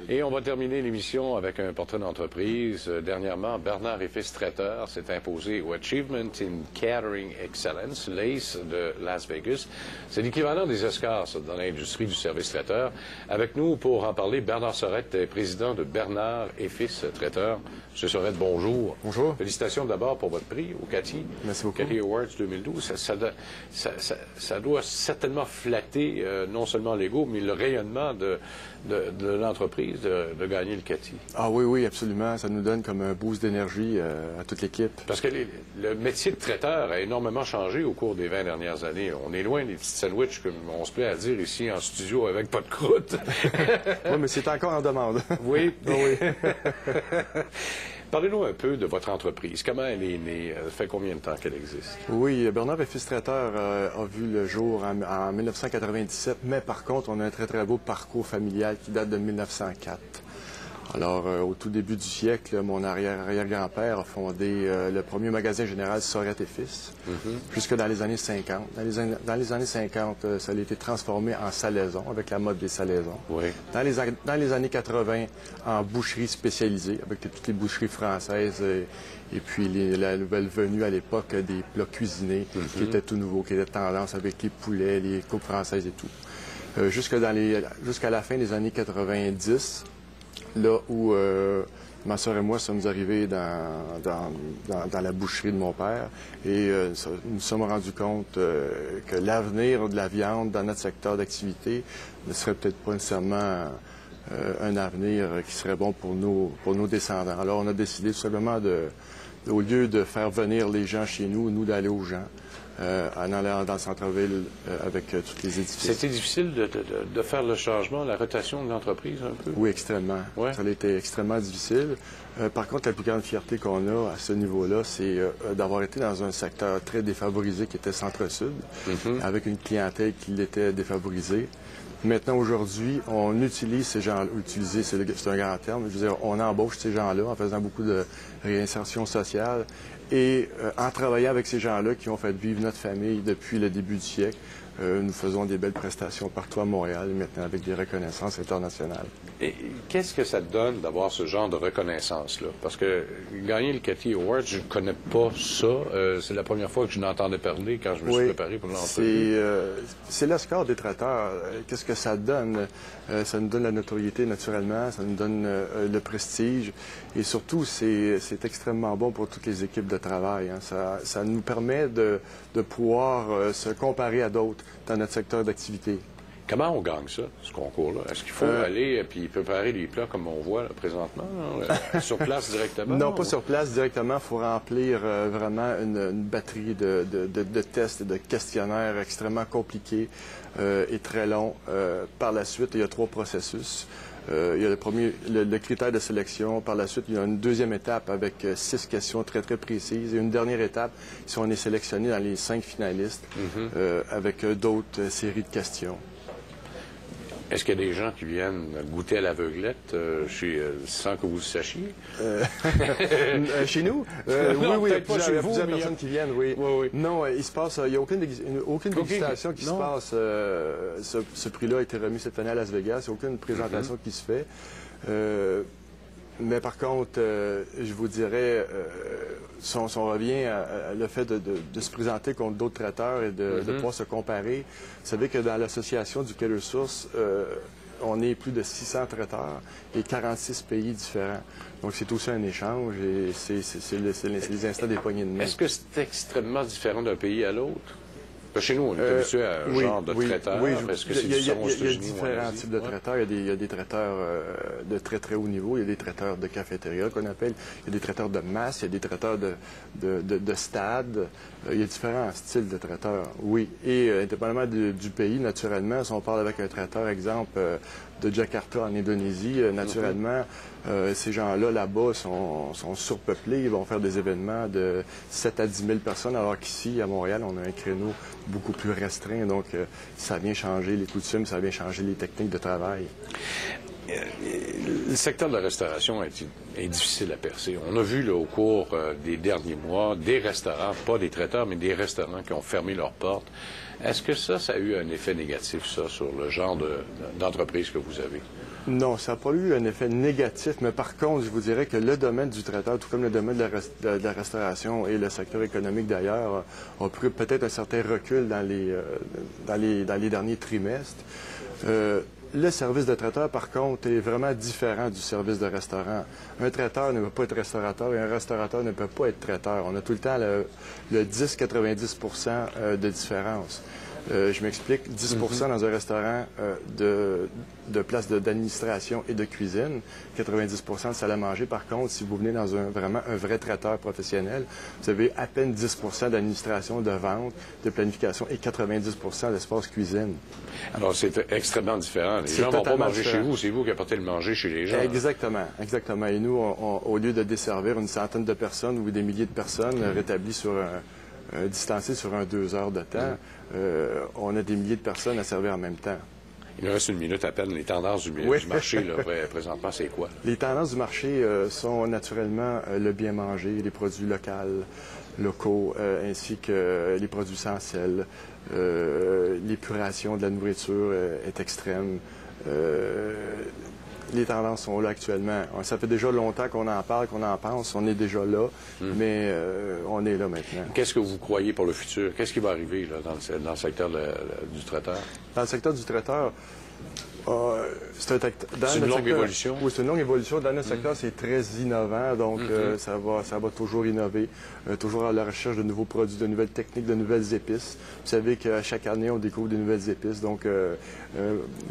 Et on va terminer l'émission avec un portrait d'entreprise. Dernièrement, Bernard et Fils Traiteur s'est imposé au Achievement in Catering Excellence, l'ACE de Las Vegas. C'est l'équivalent des Oscars dans l'industrie du service traiteur. Avec nous pour en parler, Bernard Sorette, président de Bernard et Fils Traiteur. M. Sorette, bonjour. Bonjour. Félicitations d'abord pour votre prix au CATI. Merci beaucoup. CATI Awards 2012. Ça doit certainement flatter non seulement l'ego, mais le rayonnement de l'entreprise de gagner le CATI. Ah oui, oui, absolument. Ça nous donne comme un boost d'énergie à toute l'équipe. Parce que le métier de traiteur a énormément changé au cours des 20 dernières années. On est loin des petits sandwichs, comme on se plaît à dire ici en studio, avec pas de croûte. Oui, mais c'est encore en demande. Oui. Oh, oui. Parlez-nous un peu de votre entreprise. Comment elle est née? Ça fait combien de temps qu'elle existe? Oui, Bernard et Fils Traiteur a vu le jour en 1997, mais par contre, on a un très, très beau parcours familial qui date de 1904. Alors, au tout début du siècle, mon arrière-grand-père a fondé le premier magasin général Sorette et Fils, jusque dans les années 50. Dans les années 50, ça a été transformé en salaison, avec la mode des salaisons. Oui. Dans les années 80, en boucherie spécialisée, avec toutes les boucheries françaises et puis la nouvelle venue à l'époque des plats cuisinés, qui étaient tout nouveaux, qui étaient tendance avec les poulets, les coupes françaises et tout. Jusqu'à la fin des années 90, là où ma soeur et moi sommes arrivés dans la boucherie de mon père et nous sommes rendus compte que l'avenir de la viande dans notre secteur d'activité ne serait peut-être pas nécessairement un avenir qui serait bon pour nos descendants. Alors on a décidé tout simplement au lieu de faire venir les gens chez nous d'aller aux gens. En allant dans le centre-ville avec tous les édifices. C'était difficile de faire le changement, la rotation de l'entreprise un peu? Oui, extrêmement. Ouais. Ça a été extrêmement difficile. Par contre, la plus grande fierté qu'on a à ce niveau-là, c'est d'avoir été dans un secteur très défavorisé qui était centre-sud, avec une clientèle qui l'était défavorisée. Maintenant, aujourd'hui, on utilise ces gens-là. Utiliser, c'est un grand terme. Je veux dire, on embauche ces gens-là en faisant beaucoup de réinsertion sociale et en travaillant avec ces gens-là qui ont fait vivre notre famille depuis le début du siècle. Nous faisons des belles prestations partout à Montréal, maintenant avec des reconnaissances internationales. Et qu'est-ce que ça te donne d'avoir ce genre de reconnaissance-là? Parce que gagner le CATI Awards, je ne connais pas ça. C'est la première fois que je n'entendais parler quand je me suis préparé pour l'entrevue. C'est le score des traiteurs. Qu'est-ce que ça donne? Ça nous donne la notoriété naturellement, ça nous donne le prestige. Et surtout, c'est extrêmement bon pour toutes les équipes de travail. Hein. Ça nous permet de pouvoir se comparer à d'autres dans notre secteur d'activité. Comment on gagne ça, ce concours-là? Est-ce qu'il faut aller et puis préparer les plats comme on voit là, présentement, sur place directement? Non, pas sur place directement. Il faut remplir vraiment une batterie de tests et de questionnaires extrêmement compliqués et très longs. Par la suite, il y a 3 processus. Il y a le critère de sélection. Par la suite, il y a une deuxième étape avec 6 questions très, très précises. Et une dernière étape, si on est sélectionné dans les 5 finalistes, avec d'autres séries de questions. Est-ce qu'il y a des gens qui viennent goûter à l'aveuglette sans que vous le sachiez? Chez nous? Non, oui, peut-être pas chez vous, plusieurs personnes qui viennent, oui. Oui. Non, il n'y a aucune dégustation qui se passe. Ce prix-là a été remis cette année à Las Vegas. Il n'y a aucune présentation qui se fait. Mais par contre, je vous dirais, si on revient à le fait de se présenter contre d'autres traiteurs et de pouvoir se comparer, vous savez que dans l'association du Quai des Ressources, on est plus de 600 traiteurs et 46 pays différents. Donc, c'est aussi un échange et c'est les instants des poignées de main. Est-ce que c'est extrêmement différent d'un pays à l'autre? Chez nous, on est habitué à un genre de traiteur. Est-ce que c'est différent aux États-Unis? Il y a différents types de traiteurs. Il y a des traiteurs de très, très haut niveau. Il y a des traiteurs de cafétéria qu'on appelle. Il y a des traiteurs de masse. Il y a des traiteurs de stade. Il y a différents styles de traiteurs, oui. Et indépendamment du pays, naturellement, si on parle avec un traiteur, exemple, de Jakarta en Indonésie, naturellement, ces gens-là, là-bas, sont surpeuplés. Ils vont faire des événements de 7 à 10 000 personnes, alors qu'ici, à Montréal, on a un créneau beaucoup plus restreint. Donc, ça vient changer les coutumes, ça vient changer les techniques de travail. le secteur de la restauration est difficile à percer. On a vu là, au cours des derniers mois des restaurants, pas des traiteurs, mais des restaurants qui ont fermé leurs portes. Est-ce que ça a eu un effet négatif, ça, sur le genre d'entreprise que vous avez? Non, ça n'a pas eu un effet négatif, mais par contre, je vous dirais que le domaine du traiteur, tout comme le domaine de la restauration et le secteur économique d'ailleurs, ont pris peut-être un certain recul dans les derniers trimestres. Le service de traiteur, par contre, est vraiment différent du service de restaurant. Un traiteur ne peut pas être restaurateur et un restaurateur ne peut pas être traiteur. On a tout le temps le 10-90 % de différence. Je m'explique, 10 dans un restaurant de place d'administration et de cuisine, 90 de salle à manger. Par contre, si vous venez dans vraiment un vrai traiteur professionnel, vous avez à peine 10 d'administration, de vente, de planification et 90 d'espace cuisine. Alors, c'est extrêmement différent. Les gens ne vont pas manger chez vous, c'est vous qui apportez le manger chez les gens. Exactement, exactement. Et nous, au lieu de desservir une centaine de personnes ou des milliers de personnes rétablies sur distancées sur 2 heures de temps, on a des milliers de personnes à servir en même temps. Il nous reste 1 minute à peine. Les tendances du marché, là, présentement, c'est quoi? Les tendances du marché sont naturellement le bien manger, les produits locaux, ainsi que les produits sans sel. L'épuration de la nourriture est extrême. Les tendances sont là actuellement. Ça fait déjà longtemps qu'on en parle, qu'on en pense. On est déjà là, mais on est là maintenant. Qu'est-ce que vous croyez pour le futur? Qu'est-ce qui va arriver là, dans le secteur du traiteur? Dans le secteur du traiteur, c'est une longue évolution? Oui, c'est une longue évolution. Dans notre secteur, c'est très innovant, donc ça va toujours innover, toujours à la recherche de nouveaux produits, de nouvelles techniques, de nouvelles épices. Vous savez qu'à chaque année, on découvre de nouvelles épices, donc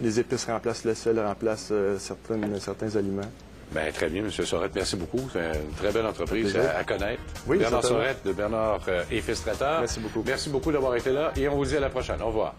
les épices remplacent le sel, remplacent certains aliments. Bien, très bien, M. Sorette. Merci beaucoup. C'est une très belle entreprise à connaître. Oui, Bernard Sorette de Bernard et Fils Traiteur. Merci beaucoup. Merci beaucoup d'avoir été là et on vous dit à la prochaine. Au revoir.